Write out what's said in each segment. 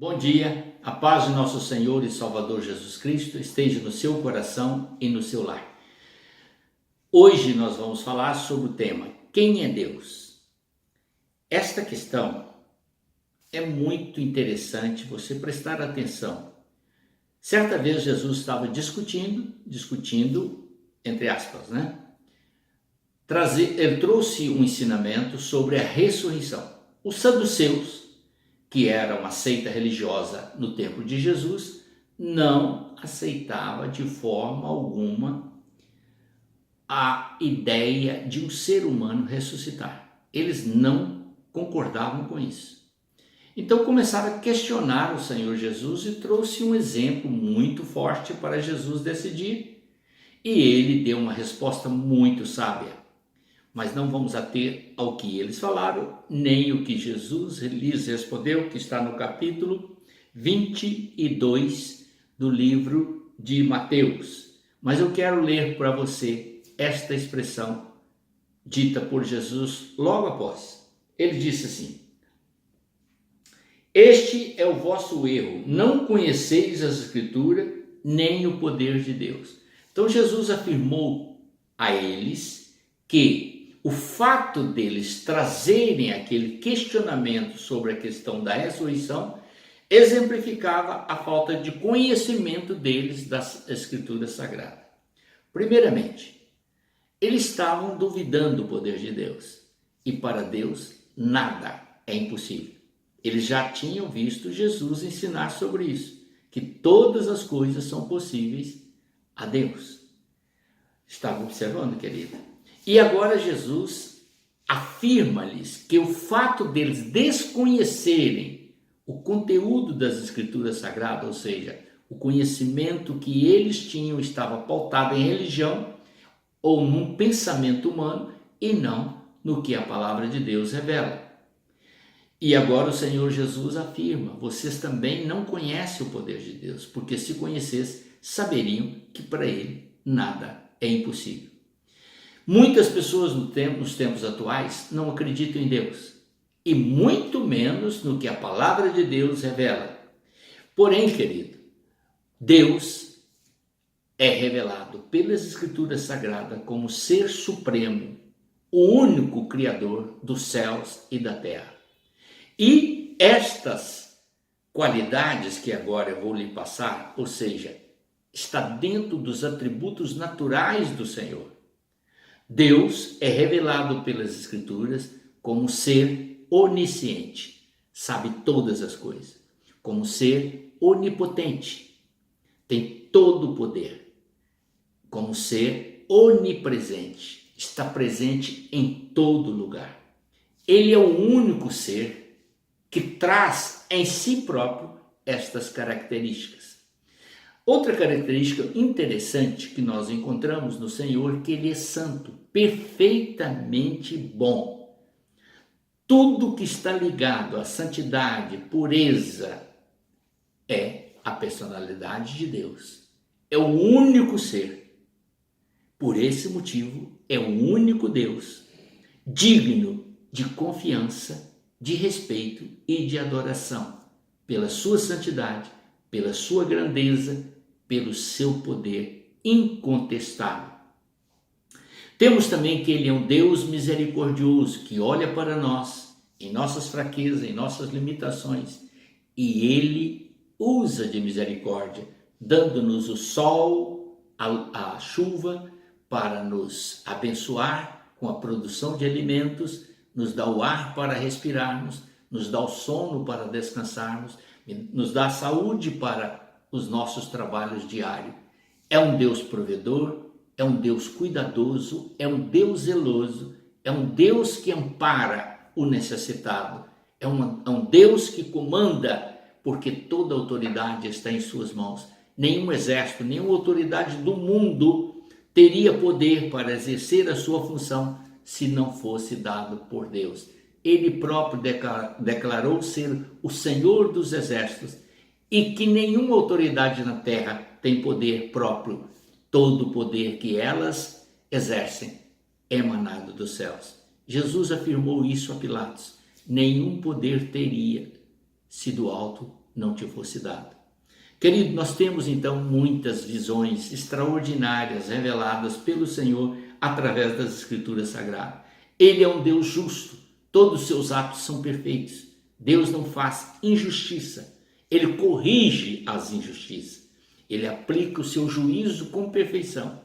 Bom dia, a paz de nosso Senhor e Salvador Jesus Cristo esteja no seu coração e no seu lar. Hoje nós vamos falar sobre o tema Quem é Deus? Esta questão é muito interessante você prestar atenção. Certa vez Jesus estava discutindo, entre aspas, né? Ele trouxe um ensinamento sobre a ressurreição. Os saduceus, que era uma seita religiosa no tempo de Jesus, não aceitava de forma alguma a ideia de um ser humano ressuscitar. Eles não concordavam com isso. Então começaram a questionar o Senhor Jesus e trouxe um exemplo muito forte para Jesus decidir. E ele deu uma resposta muito sábia. Mas não vamos ater ao que eles falaram, nem o que Jesus lhes respondeu, que está no capítulo 22 do livro de Mateus. Mas eu quero ler para você esta expressão dita por Jesus logo após. Ele disse assim: Este é o vosso erro, não conheceis as Escrituras, nem o poder de Deus. Então Jesus afirmou a eles que o fato deles trazerem aquele questionamento sobre a questão da ressurreição exemplificava a falta de conhecimento deles das Escrituras Sagradas. Primeiramente, eles estavam duvidando do poder de Deus, e para Deus nada é impossível. Eles já tinham visto Jesus ensinar sobre isso, que todas as coisas são possíveis a Deus. Estava observando, querida? E agora Jesus afirma-lhes que o fato deles desconhecerem o conteúdo das Escrituras Sagradas, ou seja, o conhecimento que eles tinham estava pautado em religião ou num pensamento humano e não no que a palavra de Deus revela. E agora o Senhor Jesus afirma: vocês também não conhecem o poder de Deus, porque se conhecessem, saberiam que para ele nada é impossível. Muitas pessoas nos tempos atuais não acreditam em Deus, e muito menos no que a palavra de Deus revela. Porém, querido, Deus é revelado pelas Escrituras Sagradas como ser supremo, o único Criador dos céus e da terra. E estas qualidades que agora eu vou lhe passar, ou seja, está dentro dos atributos naturais do Senhor. Deus é revelado pelas Escrituras como ser onisciente, sabe todas as coisas, como ser onipotente, tem todo o poder, como ser onipresente, está presente em todo lugar. Ele é o único ser que traz em si próprio estas características. Outra característica interessante que nós encontramos no Senhor, que ele é santo, perfeitamente bom. Tudo que está ligado à santidade, pureza, é a personalidade de Deus. É o único ser. Por esse motivo, é o único Deus, digno de confiança, de respeito e de adoração, pela sua santidade, pela sua grandeza, pelo seu poder incontestável. Temos também que ele é um Deus misericordioso, que olha para nós, em nossas fraquezas, em nossas limitações, e ele usa de misericórdia, dando-nos o sol, a chuva, para nos abençoar com a produção de alimentos, nos dá o ar para respirarmos, nos dá o sono para descansarmos, nos dá saúde para os nossos trabalhos diários. É um Deus provedor, é um Deus cuidadoso, é um Deus zeloso, é um Deus que ampara o necessitado, é um Deus que comanda, porque toda autoridade está em suas mãos. Nenhum exército, nenhuma autoridade do mundo teria poder para exercer a sua função se não fosse dado por Deus. Ele próprio declarou ser o Senhor dos exércitos e que nenhuma autoridade na terra tem poder próprio. Todo o poder que elas exercem é emanado dos céus. Jesus afirmou isso a Pilatos. Nenhum poder teria se do alto não te fosse dado. Querido, nós temos então muitas visões extraordinárias reveladas pelo Senhor através das Escrituras Sagradas. Ele é um Deus justo, todos os seus atos são perfeitos. Deus não faz injustiça, Ele corrige as injustiças. Ele aplica o seu juízo com perfeição.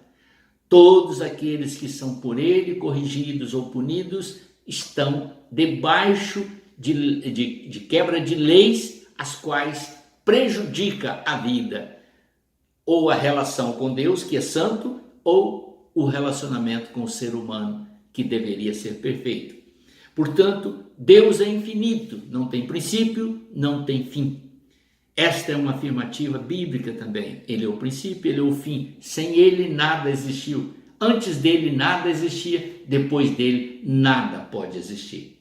Todos aqueles que são por Ele corrigidos ou punidos estão debaixo de quebra de leis, as quais prejudica a vida, ou a relação com Deus, que é santo, ou o relacionamento com o ser humano, que deveria ser perfeito. Portanto, Deus é infinito, não tem princípio, não tem fim. Esta é uma afirmativa bíblica também. Ele é o princípio, ele é o fim. Sem ele nada existiu. Antes dele nada existia, depois dele nada pode existir.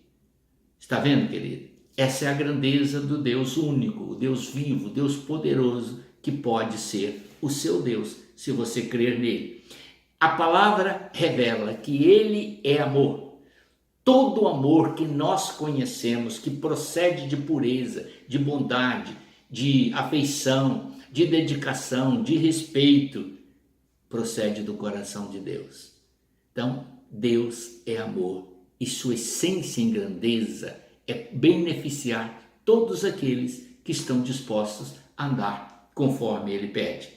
Está vendo, querido? Essa é a grandeza do Deus único, o Deus vivo, o Deus poderoso, que pode ser o seu Deus, se você crer nele. A palavra revela que ele é amor. Todo amor que nós conhecemos, que procede de pureza, de bondade, de afeição, de dedicação, de respeito, procede do coração de Deus. Então, Deus é amor e sua essência em grandeza é beneficiar todos aqueles que estão dispostos a andar conforme ele pede.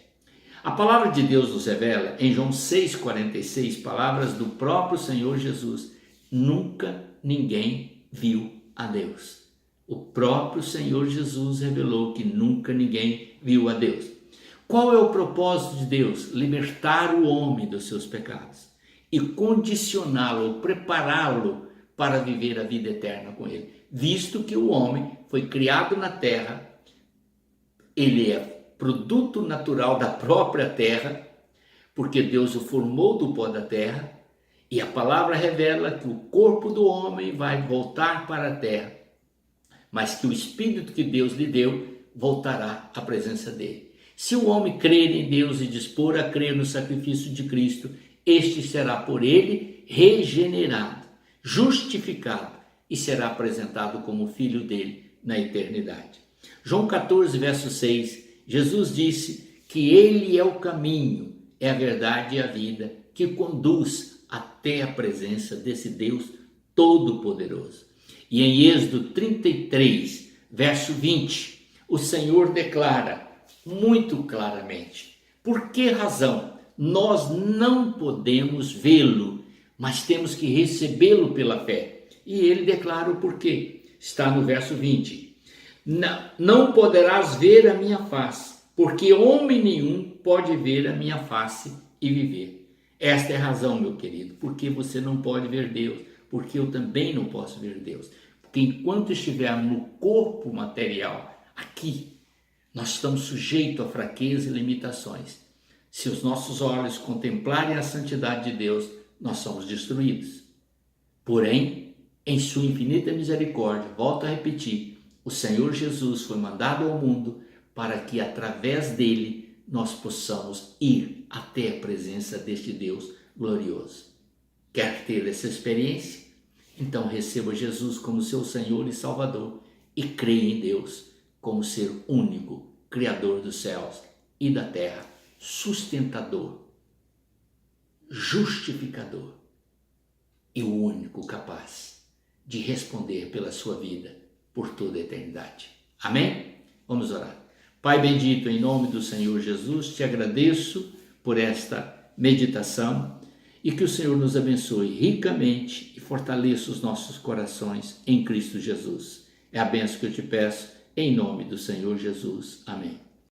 A palavra de Deus nos revela em João 6,46, palavras do próprio Senhor Jesus: nunca ninguém viu a Deus. O próprio Senhor Jesus revelou que nunca ninguém viu a Deus. Qual é o propósito de Deus? Libertar o homem dos seus pecados e condicioná-lo, prepará-lo para viver a vida eterna com ele. Visto que o homem foi criado na terra, ele é produto natural da própria terra, porque Deus o formou do pó da terra, e a palavra revela que o corpo do homem vai voltar para a terra, mas que o espírito que Deus lhe deu voltará à presença dele. Se o homem crer em Deus e dispor a crer no sacrifício de Cristo, este será por ele regenerado, justificado e será apresentado como filho dele na eternidade. João 14, verso 6, Jesus disse que ele é o caminho, é a verdade e a vida, que conduz até a presença desse Deus Todo-Poderoso. E em Êxodo 33, verso 20, o Senhor declara muito claramente: por que razão nós não podemos vê-lo, mas temos que recebê-lo pela fé? E ele declara o porquê. Está no verso 20. Não poderás ver a minha face, porque homem nenhum pode ver a minha face e viver. Esta é a razão, meu querido, porque você não pode ver Deus, porque eu também não posso ver Deus. Porque enquanto estivermos no corpo material, aqui, nós estamos sujeitos a fraqueza e limitações. Se os nossos olhos contemplarem a santidade de Deus, nós somos destruídos. Porém, em sua infinita misericórdia, volto a repetir, o Senhor Jesus foi mandado ao mundo para que através dele nós possamos ir até a presença deste Deus glorioso. Quer ter essa experiência? Então receba Jesus como seu Senhor e Salvador e creia em Deus como ser único, Criador dos céus e da terra, sustentador, justificador e o único capaz de responder pela sua vida por toda a eternidade. Amém? Vamos orar. Pai bendito, em nome do Senhor Jesus, te agradeço por esta meditação e que o Senhor nos abençoe ricamente e fortaleça os nossos corações em Cristo Jesus. É a bênção que eu te peço em nome do Senhor Jesus. Amém.